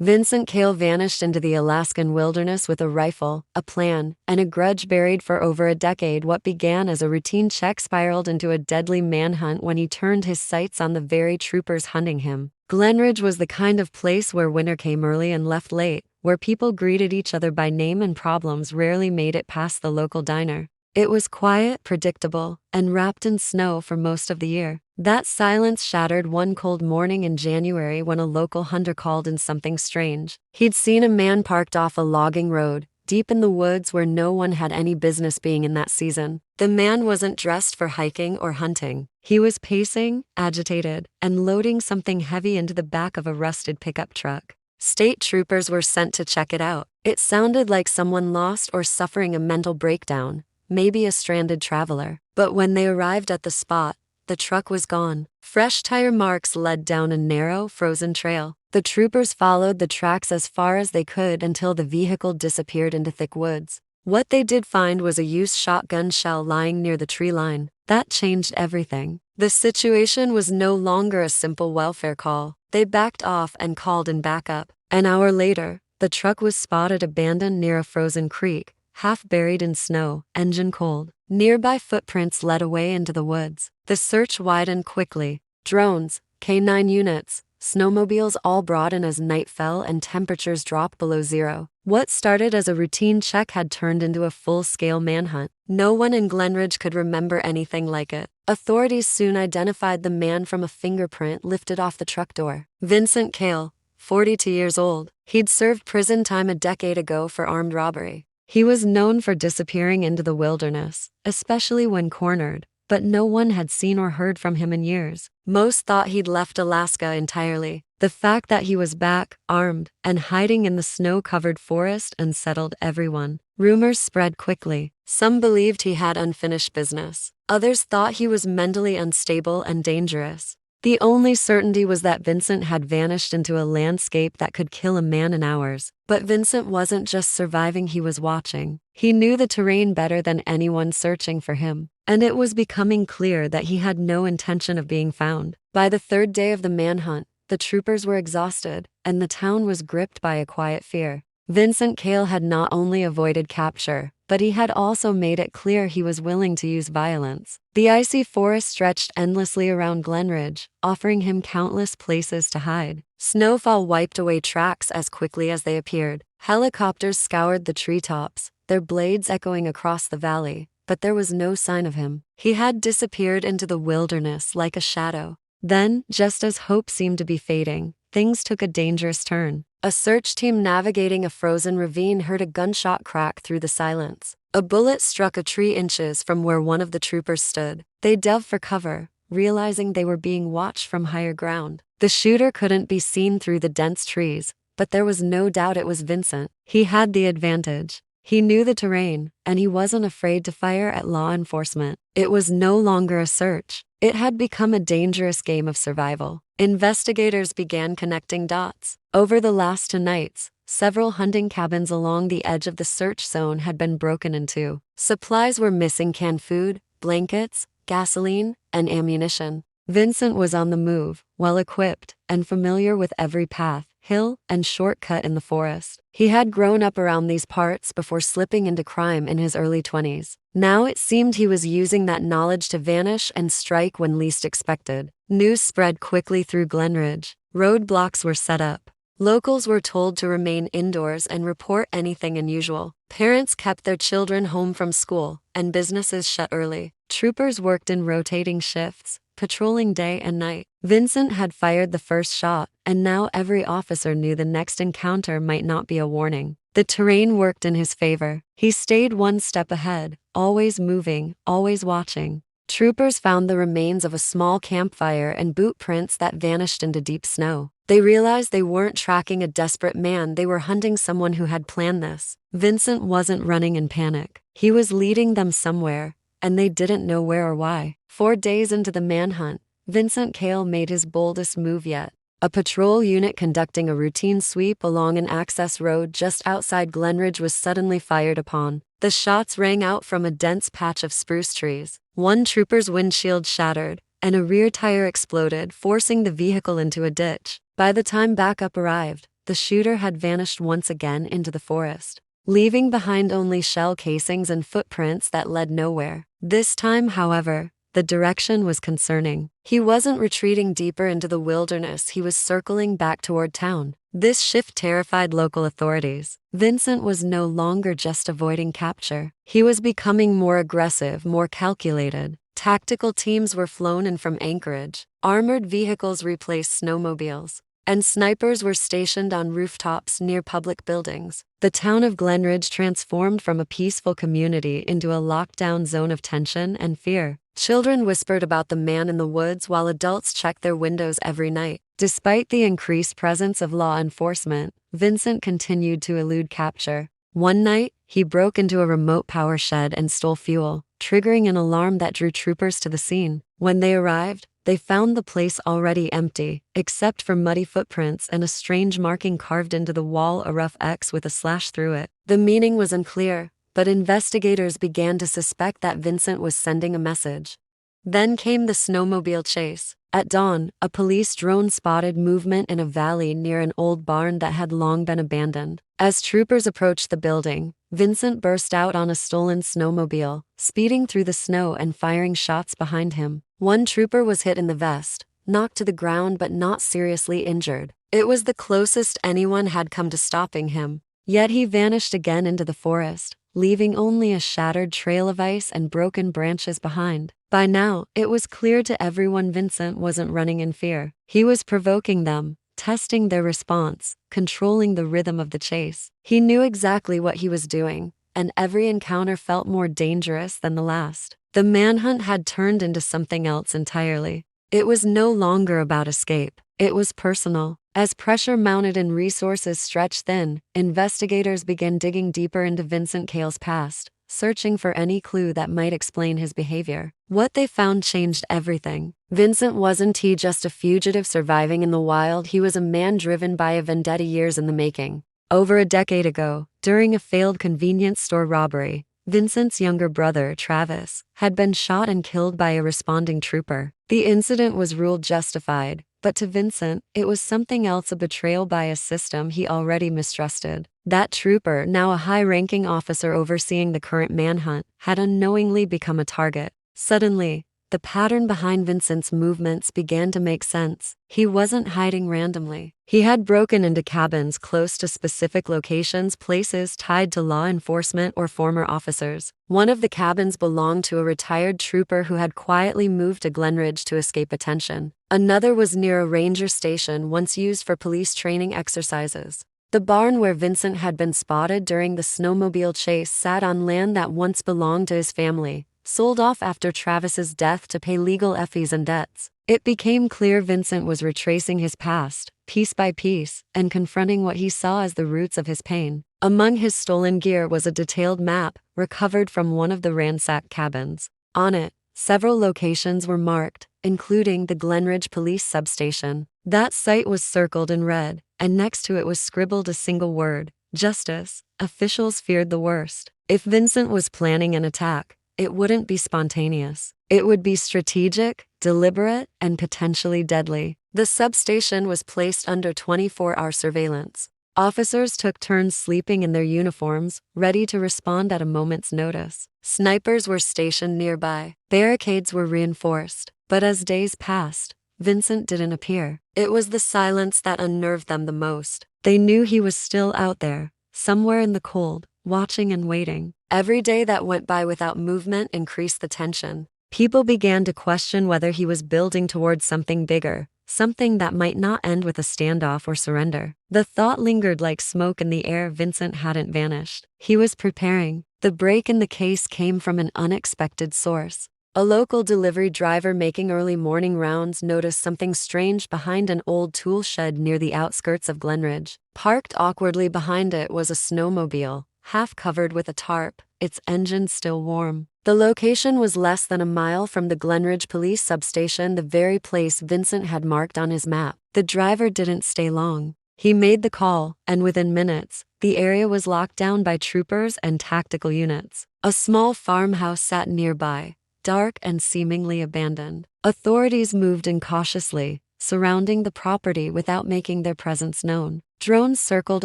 Vincent Kale vanished into the Alaskan wilderness with a rifle, a plan, and a grudge buried for over a decade. What began as a routine check spiraled into a deadly manhunt when he turned his sights on the very troopers hunting him. Glenridge was the kind of place where winter came early and left late, where people greeted each other by name and problems rarely made it past the local diner. It was quiet, predictable, and wrapped in snow for most of the year. That silence shattered one cold morning in January when a local hunter called in something strange. He'd seen a man parked off a logging road, deep in the woods where no one had any business being in that season. The man wasn't dressed for hiking or hunting. He was pacing, agitated, and loading something heavy into the back of a rusted pickup truck. State troopers were sent to check it out. It sounded like someone lost or suffering a mental breakdown, maybe a stranded traveler. But when they arrived at the spot, the truck was gone. Fresh tire marks led down a narrow, frozen trail. The troopers followed the tracks as far as they could until the vehicle disappeared into thick woods. What they did find was a used shotgun shell lying near the tree line. That changed everything. The situation was no longer a simple welfare call. They backed off and called in backup. An hour later, the truck was spotted abandoned near a frozen creek, half buried in snow, engine cold. Nearby footprints led away into the woods. The search widened quickly. Drones, K9 units, snowmobiles all brought in as night fell and temperatures dropped below zero. What started as a routine check had turned into a full-scale manhunt. No one in Glenridge could remember anything like it. Authorities soon identified the man from a fingerprint lifted off the truck door. Vincent Kale, 42 years old. He'd served prison time a decade ago for armed robbery. He was known for disappearing into the wilderness, especially when cornered, but no one had seen or heard from him in years. Most thought he'd left Alaska entirely. The fact that he was back, armed, and hiding in the snow-covered forest unsettled everyone. Rumors spread quickly. Some believed he had unfinished business. Others thought he was mentally unstable and dangerous. The only certainty was that Vincent had vanished into a landscape that could kill a man in hours. But Vincent wasn't just surviving, he was watching. He knew the terrain better than anyone searching for him, and it was becoming clear that he had no intention of being found. By the third day of the manhunt, the troopers were exhausted, and the town was gripped by a quiet fear. Vincent Kale had not only avoided capture, but he had also made it clear he was willing to use violence. The icy forest stretched endlessly around Glenridge, offering him countless places to hide. Snowfall wiped away tracks as quickly as they appeared. Helicopters scoured the treetops, their blades echoing across the valley, but there was no sign of him. He had disappeared into the wilderness like a shadow. Then, just as hope seemed to be fading, things took a dangerous turn. A search team navigating a frozen ravine heard a gunshot crack through the silence. A bullet struck a tree inches from where one of the troopers stood. They dove for cover, realizing they were being watched from higher ground. The shooter couldn't be seen through the dense trees, but there was no doubt it was Vincent. He had the advantage. He knew the terrain, and he wasn't afraid to fire at law enforcement. It was no longer a search. It had become a dangerous game of survival. Investigators began connecting dots. Over the last 2 nights, several hunting cabins along the edge of the search zone had been broken into. Supplies were missing: canned food, blankets, gasoline, and ammunition. Vincent was on the move, well-equipped, and familiar with every path, hill, and shortcut in the forest. He had grown up around these parts before slipping into crime in his early 20s. Now it seemed he was using that knowledge to vanish and strike when least expected. News spread quickly through Glenridge. Roadblocks were set up. Locals were told to remain indoors and report anything unusual. Parents kept their children home from school, and businesses shut early. Troopers worked in rotating shifts, patrolling day and night. Vincent had fired the first shot, and now every officer knew the next encounter might not be a warning. The terrain worked in his favor. He stayed one step ahead, always moving, always watching. Troopers found the remains of a small campfire and boot prints that vanished into deep snow. They realized they weren't tracking a desperate man, they were hunting someone who had planned this. Vincent wasn't running in panic. He was leading them somewhere, and they didn't know where or why. 4 days into the manhunt, Vincent Kale made his boldest move yet. A patrol unit conducting a routine sweep along an access road just outside Glenridge was suddenly fired upon. The shots rang out from a dense patch of spruce trees. One trooper's windshield shattered, and a rear tire exploded, forcing the vehicle into a ditch. By the time backup arrived, the shooter had vanished once again into the forest, leaving behind only shell casings and footprints that led nowhere. This time, however, the direction was concerning. He wasn't retreating deeper into the wilderness, he was circling back toward town. This shift terrified local authorities. Vincent was no longer just avoiding capture. He was becoming more aggressive, more calculated. Tactical teams were flown in from Anchorage. Armored vehicles replaced snowmobiles, and snipers were stationed on rooftops near public buildings. The town of Glenridge transformed from a peaceful community into a lockdown zone of tension and fear. Children whispered about the man in the woods while adults checked their windows every night. Despite the increased presence of law enforcement, Vincent continued to elude capture. One night, he broke into a remote power shed and stole fuel, triggering an alarm that drew troopers to the scene. When they arrived, they found the place already empty, except for muddy footprints and a strange marking carved into the wall, a rough X with a slash through it. The meaning was unclear, but investigators began to suspect that Vincent was sending a message. Then came the snowmobile chase. At dawn, a police drone spotted movement in a valley near an old barn that had long been abandoned. As troopers approached the building, Vincent burst out on a stolen snowmobile, speeding through the snow and firing shots behind him. One trooper was hit in the vest, knocked to the ground but not seriously injured. It was the closest anyone had come to stopping him. Yet he vanished again into the forest, leaving only a shattered trail of ice and broken branches behind. By now, it was clear to everyone Vincent wasn't running in fear. He was provoking them, testing their response, controlling the rhythm of the chase. He knew exactly what he was doing, and every encounter felt more dangerous than the last. The manhunt had turned into something else entirely. It was no longer about escape. It was personal. As pressure mounted and resources stretched thin, investigators began digging deeper into Vincent Kale's past, searching for any clue that might explain his behavior. What they found changed everything. Vincent wasn't just a fugitive surviving in the wild, he was a man driven by a vendetta years in the making. Over a decade ago, during a failed convenience store robbery, Vincent's younger brother, Travis, had been shot and killed by a responding trooper. The incident was ruled justified, but to Vincent, it was something else, a betrayal by a system he already mistrusted. That trooper, now a high-ranking officer overseeing the current manhunt, had unknowingly become a target. Suddenly, the pattern behind Vincent's movements began to make sense. He wasn't hiding randomly. He had broken into cabins close to specific locations, places tied to law enforcement or former officers. One of the cabins belonged to a retired trooper who had quietly moved to Glenridge to escape attention. Another was near a ranger station once used for police training exercises. The barn where Vincent had been spotted during the snowmobile chase sat on land that once belonged to his family, sold off after Travis's death to pay legal fees and debts. It became clear Vincent was retracing his past, piece by piece, and confronting what he saw as the roots of his pain. Among his stolen gear was a detailed map, recovered from one of the ransacked cabins. On it, several locations were marked, including the Glenridge police substation. That site was circled in red, and next to it was scribbled a single word: justice. Officials feared the worst. If Vincent was planning an attack, it wouldn't be spontaneous. It would be strategic, deliberate, and potentially deadly. The substation was placed under 24-hour surveillance. Officers took turns sleeping in their uniforms, ready to respond at a moment's notice. Snipers were stationed nearby. Barricades were reinforced. But as days passed, Vincent didn't appear. It was the silence that unnerved them the most. They knew he was still out there, somewhere in the cold, watching and waiting. Every day that went by without movement increased the tension. People began to question whether he was building towards something bigger, something that might not end with a standoff or surrender. The thought lingered like smoke in the air. Vincent hadn't vanished. He was preparing. The break in the case came from an unexpected source. A local delivery driver making early morning rounds noticed something strange behind an old tool shed near the outskirts of Glenridge. Parked awkwardly behind it was a snowmobile, half covered with a tarp, its engine still warm. The location was less than a mile from the Glenridge police substation, the very place Vincent had marked on his map. The driver didn't stay long. He made the call, and within minutes, the area was locked down by troopers and tactical units. A small farmhouse sat nearby, dark and seemingly abandoned. Authorities moved in cautiously, surrounding the property without making their presence known. Drones circled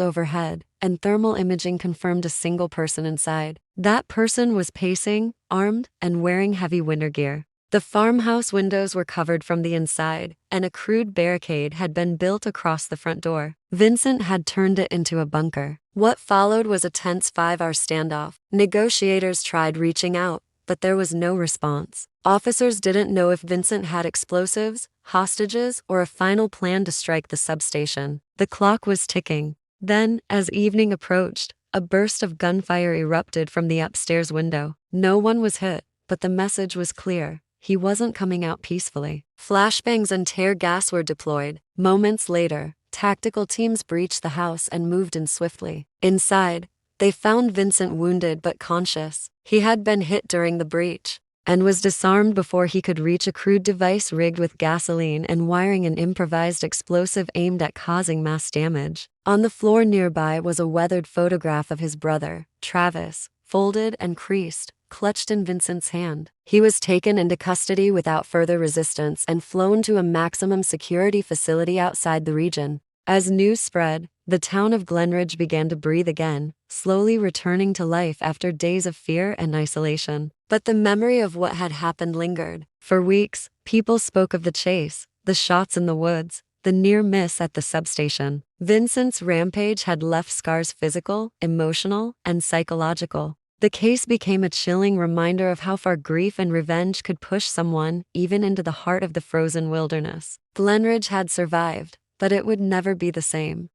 overhead, and thermal imaging confirmed a single person inside. That person was pacing, armed, and wearing heavy winter gear. The farmhouse windows were covered from the inside, and a crude barricade had been built across the front door. Vincent had turned it into a bunker. What followed was a tense 5-hour standoff. Negotiators tried reaching out, but there was no response. Officers didn't know if Vincent had explosives, hostages, or a final plan to strike the substation. The clock was ticking. Then, as evening approached, a burst of gunfire erupted from the upstairs window. No one was hit, but the message was clear. He wasn't coming out peacefully. Flashbangs and tear gas were deployed. Moments later, tactical teams breached the house and moved in swiftly. Inside, they found Vincent wounded but conscious. He had been hit during the breach and was disarmed before he could reach a crude device rigged with gasoline and wiring an improvised explosive aimed at causing mass damage. On the floor nearby was a weathered photograph of his brother, Travis, folded and creased, clutched in Vincent's hand. He was taken into custody without further resistance and flown to a maximum security facility outside the region. As news spread, the town of Glenridge began to breathe again, slowly returning to life after days of fear and isolation. But the memory of what had happened lingered. For weeks, people spoke of the chase, the shots in the woods, the near miss at the substation. Vincent's rampage had left scars physical, emotional, and psychological. The case became a chilling reminder of how far grief and revenge could push someone, even into the heart of the frozen wilderness. Glenridge had survived, but it would never be the same.